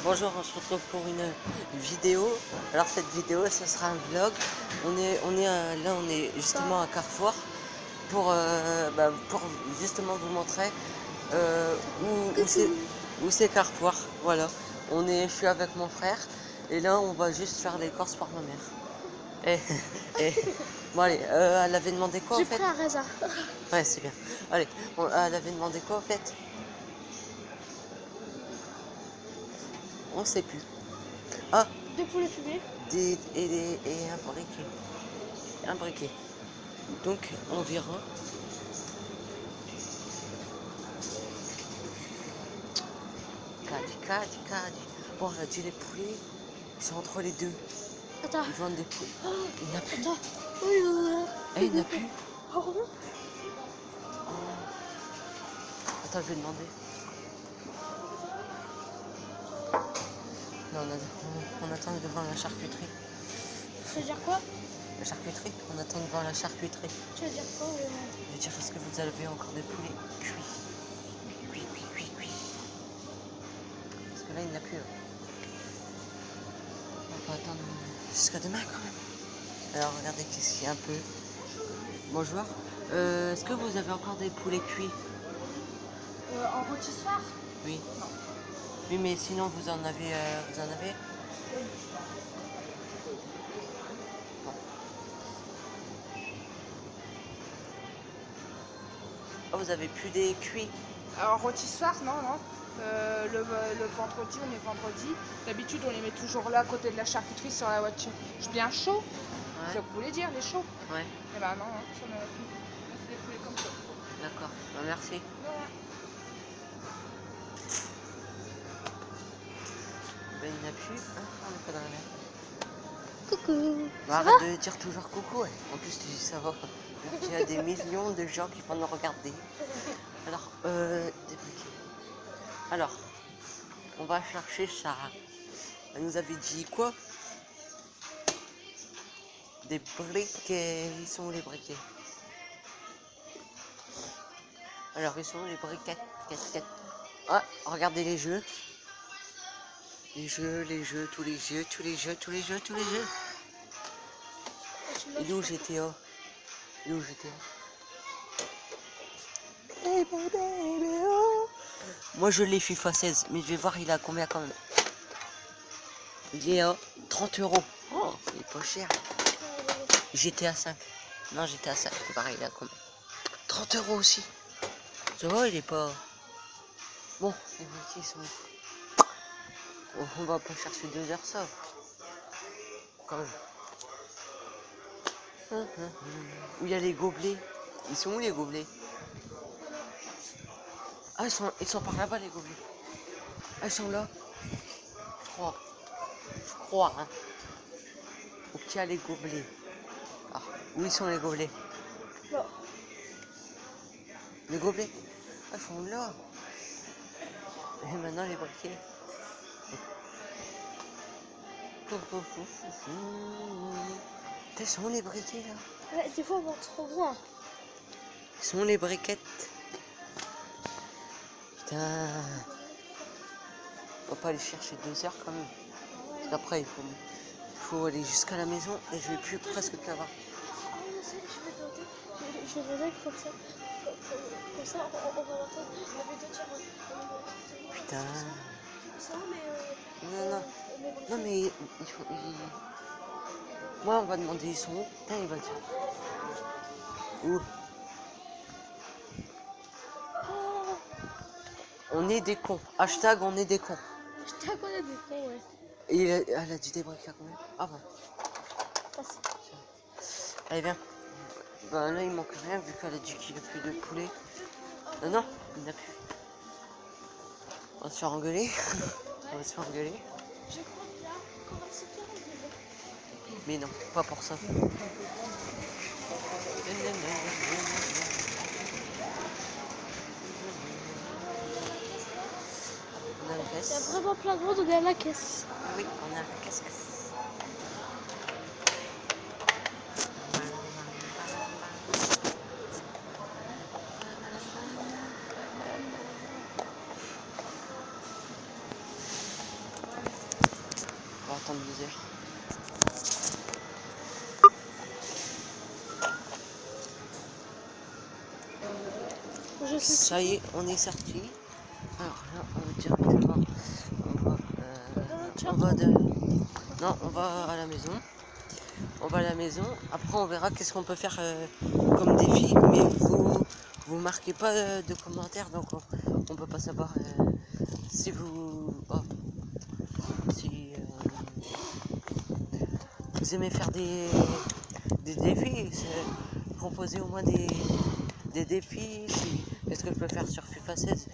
Bonjour, on se retrouve pour une vidéo. Alors cette vidéo, ce sera un vlog. Là, on est justement à Carrefour pour justement vous montrer où c'est Carrefour. Voilà, je suis avec mon frère et là, on va juste faire les courses pour ma mère. Et, et bon allez, elle avait demandé quoi en fait? J'ai pris un raisin. Ouais, c'est bien. Allez, elle avait demandé quoi en fait? On sait plus. Ah, Des poulets fumés. et un briquet. Un briquet. Donc on verra. Cadi. Bon, on a dit les poulets, ils sont entre les deux. Attends. Ils vendent des poulets. Il n'y en a plus. Attends. Oui, Eh, il n'y en a plus. Oh non. Attends, je vais demander. Non, on attend devant la charcuterie. Ça veut dire quoi? La charcuterie? On attend devant la charcuterie. Tu veux dire quoi? Je veux dire, est-ce que vous avez encore des poulets cuits? Cuits. Parce que là, il n'y en a plus. On va attendre jusqu'à demain quand même. Alors, regardez qu'est-ce qu'il y a un peu. Bonjour. Est-ce que vous avez encore des poulets cuits? En rôtissoir? Oui. Non. Oui, mais sinon, vous en avez? Oui. Bon. Oh, vous avez plus des cuits? Alors rôtissoir, non. Le vendredi, on est vendredi. D'habitude, on les met toujours là à côté de la charcuterie sur la voiture. Je bien chaud. Ouais. Ça voulait dire les chauds. Ouais. Eh ben non, ça n'en a plus. Là, c'est des poulets comme ça. D'accord. Bah, merci. Ben, il n'y en a plus. Hein, on n'est pas dans la merde. Coucou. Bah, Ça arrête va? de dire toujours coucou. Ouais. En plus, tu dis ça va. Il y a des millions de gens qui vont nous regarder. Alors, des briquets. Alors, on va chercher ça. Elle nous avait dit quoi? Des briquets. Ils sont où les briquets? Alors, ils sont où les briquettes? Ah, regardez les jeux. Les jeux, tous les jeux. Il est où GTA? Moi je l'ai FIFA 16, mais je vais voir il a combien quand même. Il est à 30 €. Oh, il est pas cher. GTA 5. Non, GTA 5, c'est pareil, il a combien? 30 € aussi. Ça va, il est pas... Bon, les briquets sont... On va pas chercher 2 heures ça. Quand même. Où il y a les gobelets? Ils sont où les gobelets? Ah, ils sont par là-bas les gobelets. Ah, ils sont là. Je crois, hein. Où qu'il y a les gobelets. Ah, où ils sont les gobelets? Non. Les gobelets? Ah, ils sont là. Et maintenant les briquets. Ils sont les briquets là? Ouais, des fois, on va trop loin. Ils sont les briquettes? Putain. On va pas aller chercher 2 heures quand même. Parce qu'après, il faut aller jusqu'à la maison et je vais plus presque plus avoir. Ah, je sais, je vais demander comme ça. Comme ça, on va l'entendre. La vidéo dire. Putain. Ça va, mais. Non, mais il faut. Moi, on va demander ils sont où? Putain, il va dire. Où? Oh, On est des cons. Hashtag on est des cons. je t'ai connais des cons, ouais. Et elle a dit des briquets à combien? Ah bon. Merci. Allez, viens. Ben là, il manque rien vu qu'elle a dit qu'il n'y a plus de poulet. Non, il n'y en a plus. On va se faire engueuler. On va se faire engueuler. Je crois bien qu'on va se faire engueuler. Mais non, pas pour ça. On a une Il y a caisse. vraiment plein de monde, on est à la caisse. Oui, on a la caisse. temps de misère. Je sais. Ça y est, on est sorti. Alors là, on va directement. On va à la maison. On va à la maison. Après, on verra qu'est-ce qu'on peut faire comme défi. Mais vous marquez pas de commentaires, donc on peut pas savoir si vous. Si vous aimez faire des défis, proposer au moins des défis. Qu'est-ce que je peux faire sur FIFA 16?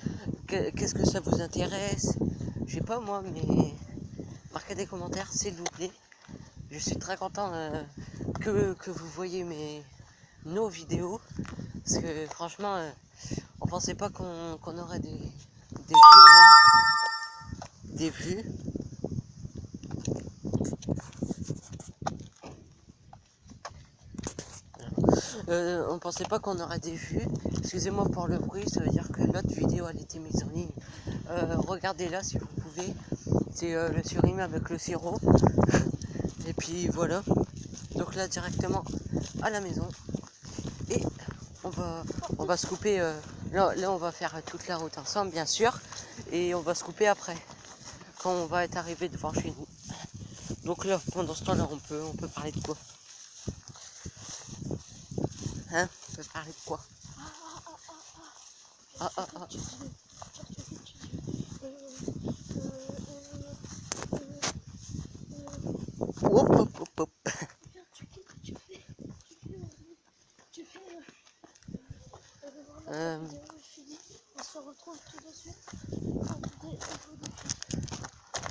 Qu'est-ce que ça vous intéresse? Je sais pas moi, mais marquez des commentaires s'il vous plaît. Je suis très content que vous voyez nos vidéos, parce que franchement on pensait pas qu'on aurait des vues. On pensait pas qu'on aurait des vues. Excusez-moi pour le bruit, ça veut dire que l'autre vidéo elle était mise en ligne. Regardez-la si vous pouvez. C'est le surimi avec le sirop. Et puis voilà. Donc là directement à la maison. Et on va se couper. Là on va faire toute la route ensemble bien sûr. Et on va se couper après. Quand on va être arrivé devant chez nous. Donc là pendant ce temps-là on peut parler de quoi? Hein? On peut parler de quoi? Hop. On se retrouve tout de suite.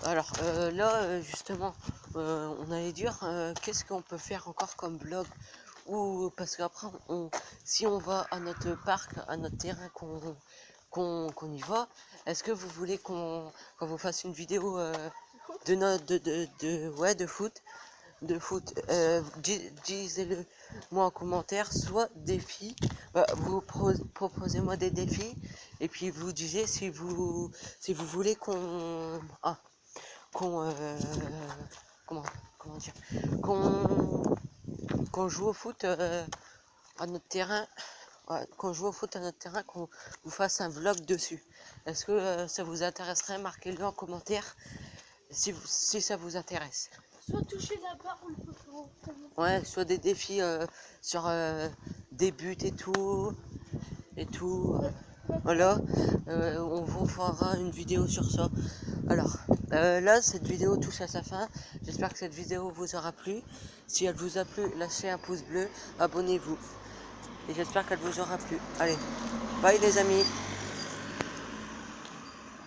Alors là justement on allait dire qu'est-ce qu'on peut faire encore comme vlog, ou parce qu'après si on va à notre parc, à notre terrain qu'on y va, est-ce que vous voulez qu'on vous fasse une vidéo de foot, disez-le moi en commentaire, soit défi, vous proposez-moi des défis et puis vous disiez si vous voulez qu'on comment dire, qu'on joue au foot à notre terrain, qu'on vous fasse un vlog dessus. Est-ce que ça vous intéresserait? Marquez-le en commentaire si ça vous intéresse. Soit toucher la barre ou le poteau. Ouais, soit des défis sur des buts et tout. Voilà, on vous fera une vidéo sur ça. Alors, là, cette vidéo touche à sa fin. J'espère que cette vidéo vous aura plu. Si elle vous a plu, lâchez un pouce bleu, abonnez-vous. Et j'espère qu'elle vous aura plu. Allez, bye les amis.